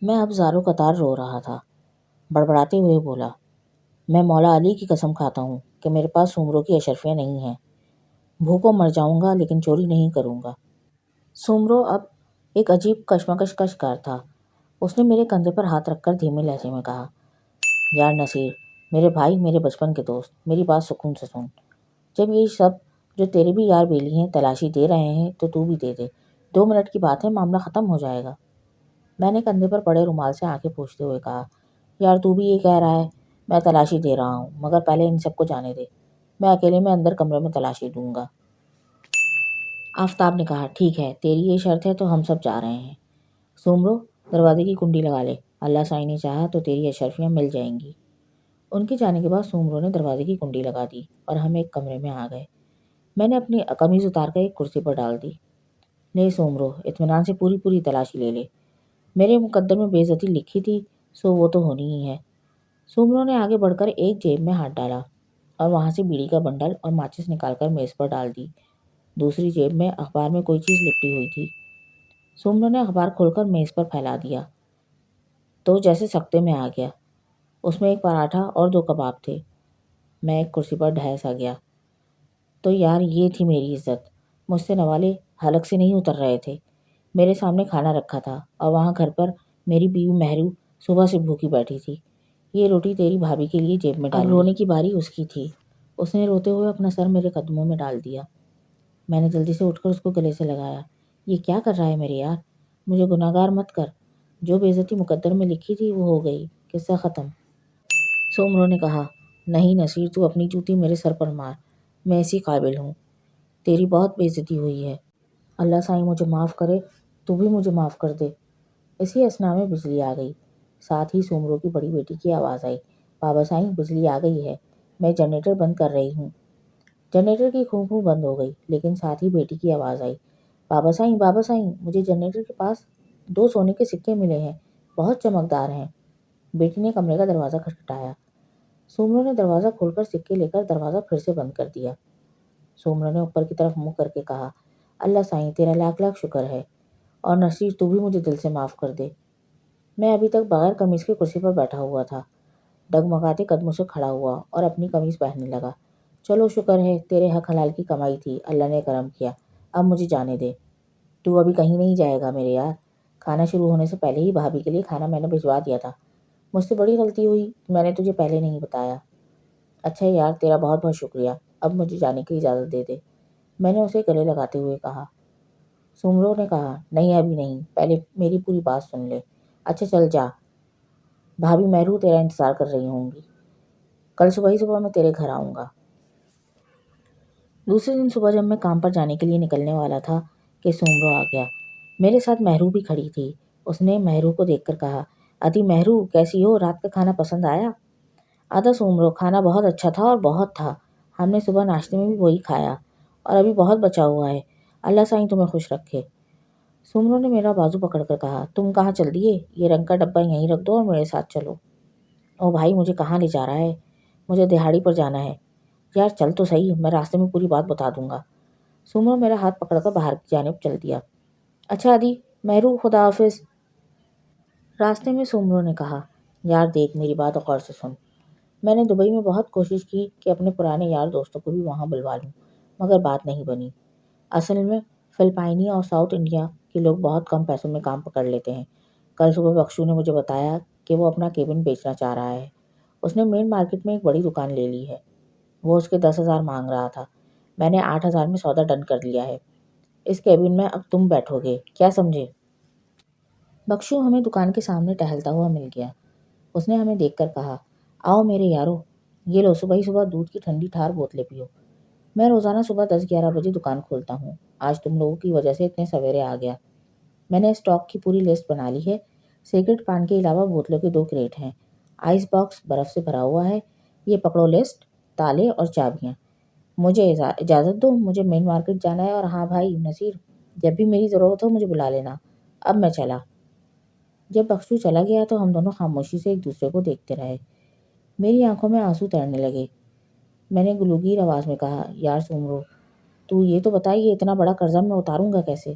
میں اب زاروں قطار رو رہا تھا۔ بڑبڑاتے ہوئے بولا، میں مولا علی کی قسم کھاتا ہوں کہ میرے پاس سومرو کی اشرفیاں نہیں ہیں۔ بھوکوں مر جاؤں گا لیکن چوری نہیں کروں گا۔ سومرو اب ایک عجیب کشمکش کا شکار تھا۔ اس نے میرے کندھے پر ہاتھ رکھ کر دھیمے لہجے میں کہا، یار نصیر، میرے بھائی، میرے بچپن کے دوست، میری بات سکون سے سن۔ جب یہ سب جو تیرے بھی یار بیلی ہیں تلاشی دے رہے ہیں تو تو بھی دے دے۔ 2 منٹ کی بات ہے، معاملہ ختم ہو جائے گا۔ میں نے کندھے پر پڑے رومال سے آنکھیں پوچھتے ہوئے کہا، یار تو بھی یہ کہہ رہا ہے؟ میں تلاشی دے رہا ہوں، مگر پہلے ان سب کو جانے دے۔ میں اکیلے میں اندر کمرے میں تلاشی دوں گا۔ آفتاب نے کہا، ٹھیک ہے، تیری یہ شرط ہے تو ہم سب جا رہے ہیں۔ سومرو، دروازے کی کنڈی لگا لے، اللہ سائی نے چاہا تو تیری اشرفیاں مل جائیں گی۔ ان کے جانے کے بعد سومرو نے دروازے کی کنڈی لگا دی اور ہم ایک کمرے میں آ گئے۔ میں نے اپنی قمیض اتار کر ایک کرسی پر ڈال دی۔ لے سومرو، اطمینان سے پوری تلاشی لے لے۔ میرے مقدر میں بے عزتی لکھی تھی سو وہ تو ہونی ہی ہے۔ سومرو نے آگے بڑھ کر ایک جیب میں ہاتھ ڈالا اور وہاں سے بیڑی کا بنڈل اور ماچس نکال کر میز پر ڈال دی۔ دوسری جیب میں اخبار میں کوئی چیز لپٹی ہوئی تھی۔ سومرو نے اخبار کھول کر میز پر پھیلا دیا تو جیسے سکتے میں آ گیا۔ اس میں ایک پراٹھا اور 2 کباب تھے۔ میں ایک کرسی پر ڈھہ سا گیا۔ تو یار یہ تھی میری عزت۔ مجھ سے نوالے حلق سے نہیں اتر رہے تھے۔ میرے سامنے کھانا رکھا تھا اور وہاں گھر پر میری بیوی مہرو صبح سے بھوکی بیٹھی تھی۔ یہ روٹی تیری بھابھی کے لیے جیب میں ڈال۔ اب رونے کی باری اس کی تھی۔ اس نے روتے ہوئے اپنا سر میرے قدموں میں ڈال دیا۔ میں نے جلدی سے اٹھ کر اس کو گلے سے لگایا۔ یہ کیا کر رہا ہے میرے یار؟ مجھے گناہگار مت کر۔ جو بے عزتی مقدر میں لکھی تھی وہ ہو گئی، قصہ ختم۔ سومرو نے کہا، نہیں نصیر، تو اپنی جوتی میرے سر پر مار، میں اسی قابل ہوں۔ تیری بہت بے عزتی ہوئی ہے۔ اللہ سائیں مجھے معاف کرے، تو بھی مجھے معاف کر دے۔ اسی اثنا میں بجلی آ گئی۔ ساتھ ہی سومرو کی بڑی بیٹی کی آواز آئی، بابا سائیں بجلی آ گئی ہے، میں جنریٹر بند کر رہی ہوں۔ جنریٹر کی کھوں بند ہو گئی، لیکن ساتھ ہی بیٹی کی آواز آئی، بابا سائیں، مجھے جنریٹر کے پاس 2 سونے کے سکے ملے ہیں، بہت چمکدار ہیں۔ بیٹی نے کمرے کا دروازہ کھٹکھٹایا۔ سومرو نے دروازہ کھول کر سکے لے کر دروازہ پھر سے بند کر دیا۔ سومرو نے اوپر کی طرف منہ کر کے کہا، اللہ سائیں تیرا لاکھ لاکھ شکر ہے، اور نصیر تو بھی مجھے دل سے معاف کر دے۔ میں ابھی تک بغیر قمیض کے کرسی پر بیٹھا ہوا تھا، ڈگمگاتے قدموں سے کھڑا ہوا اور اپنی قمیض پہننے لگا۔ چلو شکر ہے، تیرے حق حلال کی کمائی تھی، اللہ نے کرم کیا، اب مجھے جانے دے۔ تو ابھی کہیں نہیں جائے گا میرے یار؟ کھانا شروع ہونے سے پہلے ہی بھابھی کے لیے کھانا میں نے بھجوا دیا تھا۔ مجھ سے بڑی غلطی ہوئی کہ میں نے تجھے پہلے نہیں بتایا۔ اچھا یار، تیرا بہت بہت شکریہ، اب مجھے جانے کی اجازت دے دے، میں نے اسے گلے لگاتے ہوئے کہا۔ سومرو نے کہا، نہیں ابھی نہیں، پہلے میری پوری بات سن لے۔ اچھا چل جا، بھابھی مہرو تیرا انتظار کر رہی ہوں گی، کل صبح میں تیرے گھر آؤں گا۔ دوسرے دن صبح جب میں کام پر جانے کے لیے نکلنے والا تھا کہ سومرو آ گیا۔ میرے ساتھ مہرو بھی کھڑی تھی۔ اس نے مہرو کو دیکھ کر کہا، ادی مہرو کیسی ہو، رات کا کھانا پسند آیا؟ آدھا سومرو، کھانا بہت اچھا تھا اور بہت تھا، ہم نے صبح ناشتے میں بھی وہی کھایا اور ابھی بہت بچا ہوا ہے، اللہ سائیں تمہیں خوش رکھے۔ سومرو نے میرا بازو پکڑ کر کہا، تم کہاں چل دیے؟ یہ رنگ کا ڈبہ یہیں رکھ دو اور میرے ساتھ چلو۔ او بھائی، مجھے کہاں لے جا رہا ہے؟ مجھے دہاڑی پر جانا ہے۔ یار چل تو صحیح، میں راستے میں پوری بات بتا دوں گا۔ سومرو میرا ہاتھ پکڑ کر باہر کی جانب چل دیا۔ اچھا ادی، مہرو خدا حافظ۔ راستے میں سومرو نے کہا، یار دیکھ میری بات غور سے سن۔ میں نے دبئی میں بہت کوشش کی کہ اپنے پرانے یار دوستوں کو بھی وہاں بلوا لوں، مگر بات نہیں بنی۔ اصل میں فلپائنی اور ساؤتھ انڈیا کے لوگ بہت کم پیسوں میں کام پکڑ لیتے ہیں۔ کل صبح بخشو نے مجھے بتایا کہ وہ اپنا کیبن بیچنا چاہ رہا ہے۔ اس نے مین مارکیٹ میں ایک بڑی دکان لے لی ہے۔ وہ اس کے 10,000 مانگ رہا تھا۔ میں نے 8,000 میں سودا ڈن کر لیا ہے۔ اس کیبن میں اب تم بیٹھو گے، کیا سمجھے؟ بخشو ہمیں دکان کے سامنے ٹہلتا ہوا مل گیا۔ اس نے ہمیں دیکھ کر کہا، آؤ میرے یارو، یہ لو صبح ہی صبح دودھ کی ٹھنڈی ٹھار بوتلیں پیو۔ میں روزانہ صبح 10-11 بجے دکان کھولتا ہوں، آج تم لوگوں کی وجہ سے اتنے سویرے آ گیا۔ میں نے اسٹاک کی پوری لسٹ بنا لی ہے۔ سگریٹ پان کے علاوہ بوتلوں کے 2 کریٹ ہیں، آئس باکس برف سے بھرا ہوا ہے۔ یہ پکڑو لسٹ، تالے اور چابیاں۔ مجھے اجازت دو، مجھے مین مارکیٹ جانا ہے، اور ہاں بھائی نصیر، جب بھی میری ضرورت ہو مجھے بلا لینا۔ اب میں چلا۔ جب بخشو چلا گیا تو ہم دونوں خاموشی سے ایک دوسرے کو دیکھتے رہے۔ میری آنکھوں میں آنسو تیرنے لگے۔ میں نے گلوگیر آواز میں کہا، یار سومرو، تو یہ تو بتا، یہ اتنا بڑا قرضہ میں اتاروں گا کیسے؟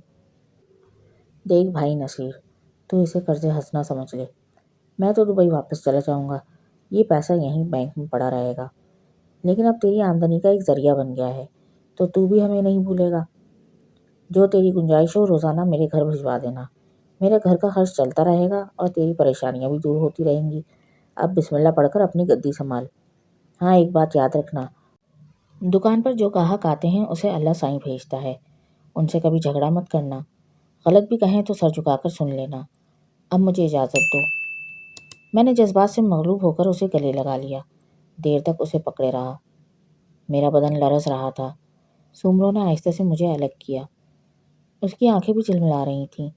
دیکھ بھائی نصیر، تو اسے قرض ہنسنا سمجھ لے۔ میں تو دبئی واپس چلا جاؤں گا، یہ پیسہ یہیں بینک میں پڑا رہے گا، لیکن اب تیری آمدنی کا ایک ذریعہ بن گیا ہے تو بھی ہمیں نہیں بھولے گا۔ جو تیری گنجائش ہو روزانہ میرے گھر بھجوا دینا، میرے گھر کا خرچ چلتا رہے گا اور تیری پریشانیاں بھی دور ہوتی رہیں گی۔ اب بسم اللہ پڑھ کر اپنی گدی سنبھال۔ ہاں ایک بات یاد رکھنا، دکان پر جو گاہک آتے ہیں اسے اللہ سائیں بھیجتا ہے، ان سے کبھی جھگڑا مت کرنا، غلط بھی کہیں تو سر جھکا کر سن لینا۔ اب مجھے اجازت دو۔ میں نے جذبات سے مغلوب ہو کر اسے گلے لگا لیا، دیر تک اسے پکڑے رہا، میرا بدن لرز رہا تھا۔ سومرو نے آہستہ سے مجھے الگ کیا، اس کی آنکھیں بھی جلملا رہی تھیں۔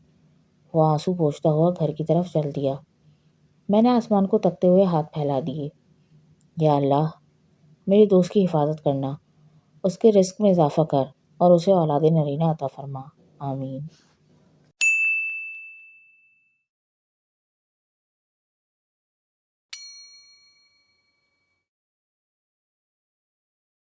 وہ آنسو پوچھتا ہوا گھر کی طرف چل دیا۔ میں نے آسمان کو تکتے ہوئے ہاتھ پھیلا دیے۔ یا اللہ، میرے دوست کی حفاظت کرنا، اس کے رزق میں اضافہ کر اور اسے اولاد نرینہ عطا فرما، آمین۔